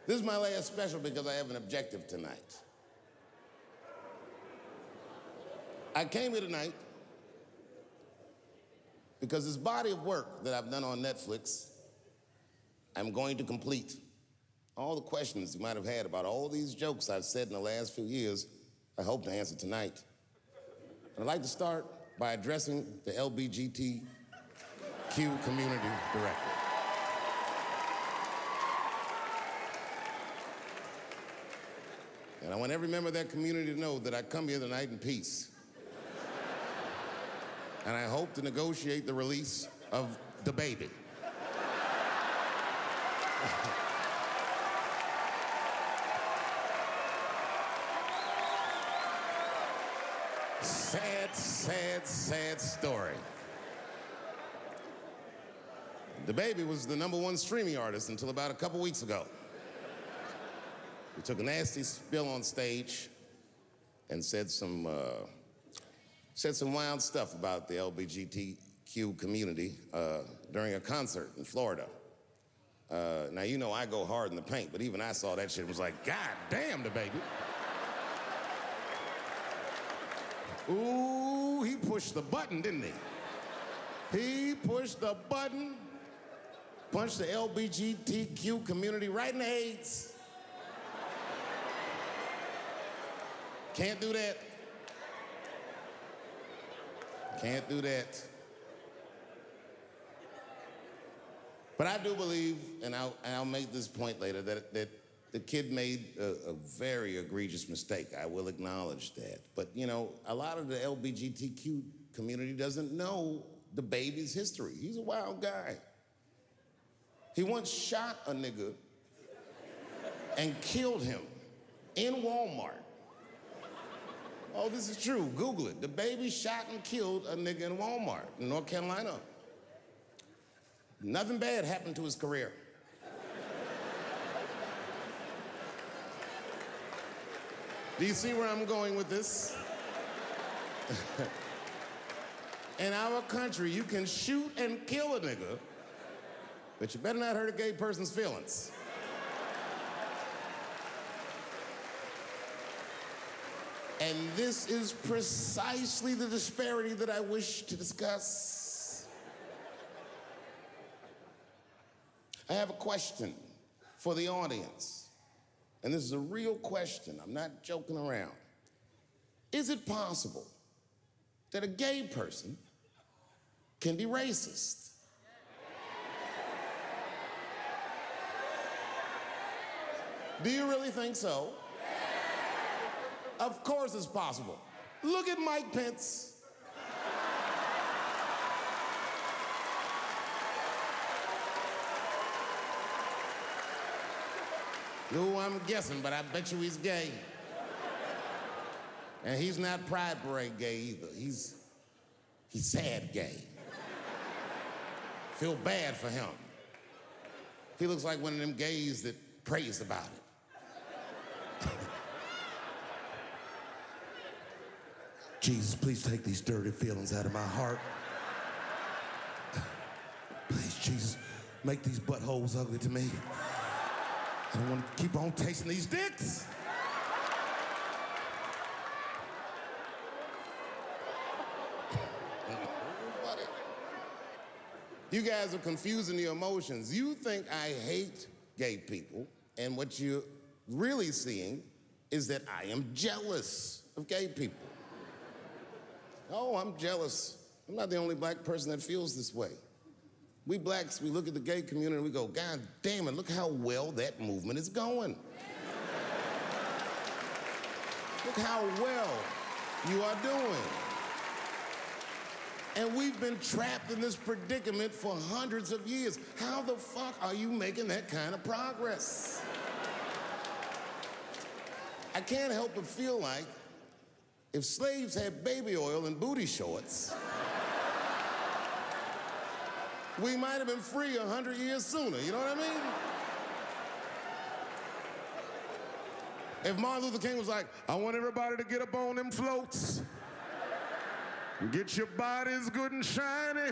This is my last special because I have an objective tonight. I came here tonight because this body of work that I've done on Netflix, I'm going to complete. All the questions you might have had about all these jokes I've said in the last few years, I hope to answer tonight. And I'd like to start by addressing the LGBTQ community directly. And I want every member of that community to know that I come here tonight in peace. And I hope to negotiate the release of DaBaby. Sad, sad, sad story. DaBaby was the #1 streaming artist until about a couple weeks ago. He took a nasty spill on stage and said some wild stuff about the LGBTQ community during a concert in Florida. Now, you know I go hard in the paint, but even I saw that shit and was like, God damn, DaBaby. Ooh, he pushed the button, didn't he? He pushed the button, punched the LGBTQ community right in the AIDS. Can't do that. Can't do that. But I do believe, and I'll make this point later, that the kid made a very egregious mistake. I will acknowledge that. But, you know, a lot of the LGBTQ community doesn't know DaBaby's history. He's a wild guy. He once shot a nigga and killed him in Walmart. Oh, this is true. Google it. DaBaby shot and killed a nigga in Walmart in North Carolina. Nothing bad happened to his career. Do you see where I'm going with this? In our country, you can shoot and kill a nigga, but you better not hurt a gay person's feelings. And this is precisely the disparity that I wish to discuss. I have a question for the audience. And this is a real question. I'm not joking around. Is it possible that a gay person can be racist? Do you really think so? Of course it's possible. Look at Mike Pence. No, I'm guessing, but I bet you he's gay. And he's not Pride Parade gay either. He's sad gay. Feel bad for him. He looks like one of them gays that prays about it. Jesus, please take these dirty feelings out of my heart. Please, Jesus, make these buttholes ugly to me. I don't want to keep on tasting these dicks. You guys are confusing the emotions. You think I hate gay people, and what you're really seeing is that I am jealous of gay people. Oh, I'm jealous. I'm not the only black person that feels this way. We blacks, we look at the gay community and we go, God damn it, look how well that movement is going. Look how well you are doing. And we've been trapped in this predicament for hundreds of years. How the fuck are you making that kind of progress? I can't help but feel like if slaves had baby oil and booty shorts, we might have been free 100 years sooner, you know what I mean? If Martin Luther King was like, I want everybody to get up on them floats, get your bodies good and shiny.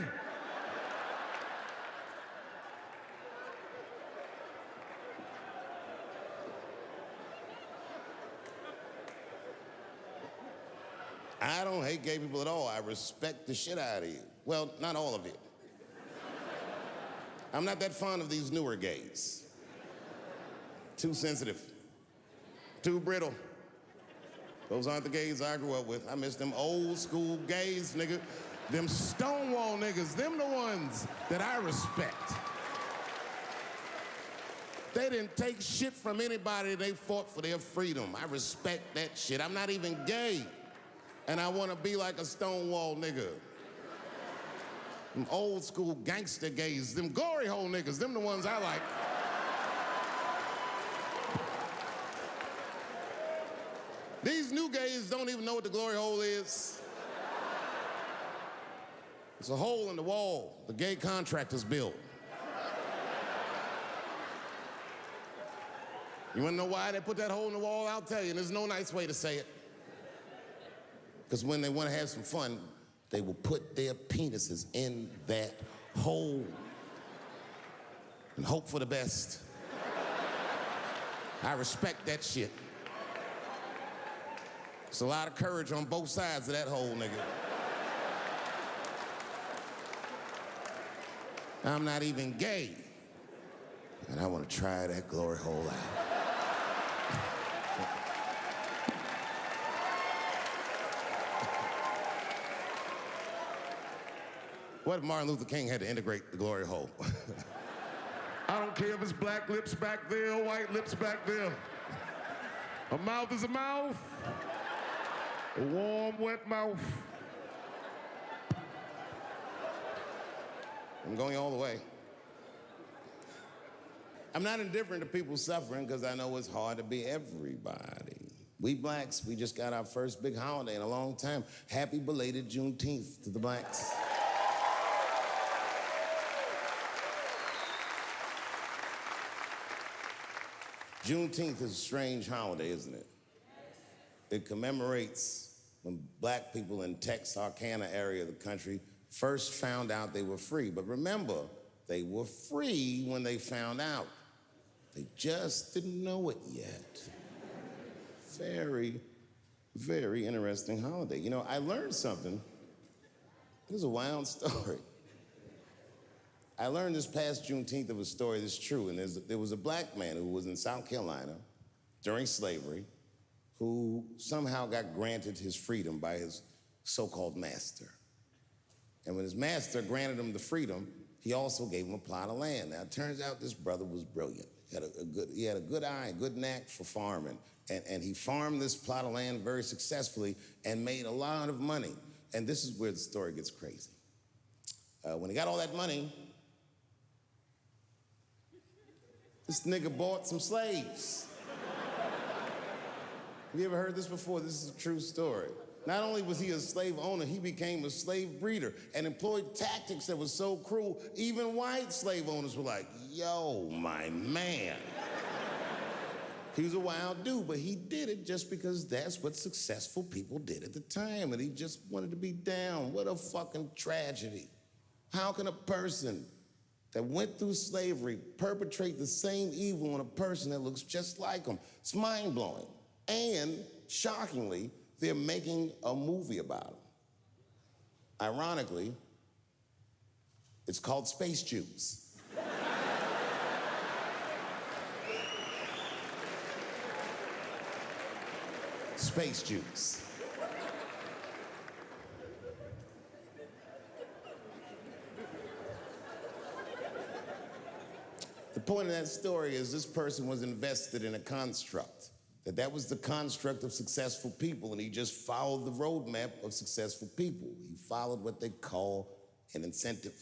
I don't hate gay people at all. I respect the shit out of you. Well, not all of you. I'm not that fond of these newer gays. Too sensitive. Too brittle. Those aren't the gays I grew up with. I miss them old school gays, nigga. Them Stonewall niggas, them the ones that I respect. They didn't take shit from anybody. They fought for their freedom. I respect that shit. I'm not even gay. And I want to be like a Stonewall nigga. Them old school gangster gays, them glory hole niggas, them the ones I like. These new gays don't even know what the glory hole is. It's a hole in the wall the gay contractors built. You wanna know why they put that hole in the wall? I'll tell you, and there's no nice way to say it. Because when they wanna have some fun, they will put their penises in that hole and hope for the best. I respect that shit. There's a lot of courage on both sides of that hole, nigga. I'm not even gay, and I want to try that glory hole out. What if Martin Luther King had to integrate the glory hole? I don't care if it's black lips back there or white lips back there. A mouth is a mouth. A warm, wet mouth. I'm going all the way. I'm not indifferent to people suffering because I know it's hard to be everybody. We blacks, we just got our first big holiday in a long time. Happy belated Juneteenth to the blacks. Juneteenth is a strange holiday, isn't it? It commemorates when black people in Texarkana area of the country first found out they were free. But remember, they were free when they found out. They just didn't know it yet. Very, very interesting holiday. You know, I learned something. It was a wild story. I learned this past Juneteenth of a story that's true, and there was a black man who was in South Carolina during slavery who somehow got granted his freedom by his so-called master. And when his master granted him the freedom, he also gave him a plot of land. Now, it turns out this brother was brilliant. He had a good eye, a good knack for farming. And he farmed this plot of land very successfully and made a lot of money. And this is where the story gets crazy. When he got all that money, this nigga bought some slaves. Have you ever heard this before? This is a true story. Not only was he a slave owner, he became a slave breeder and employed tactics that were so cruel, even white slave owners were like, yo, my man. He was a wild dude, but he did it just because that's what successful people did at the time, and he just wanted to be down. What a fucking tragedy. How can a person that went through slavery perpetrate the same evil on a person that looks just like him? It's mind-blowing. And, shockingly, they're making a movie about him. Ironically, it's called Space Juice. Space Juice. The point of that story is this person was invested in a construct. That was the construct of successful people, and he just followed the roadmap of successful people. He followed what they call an incentive.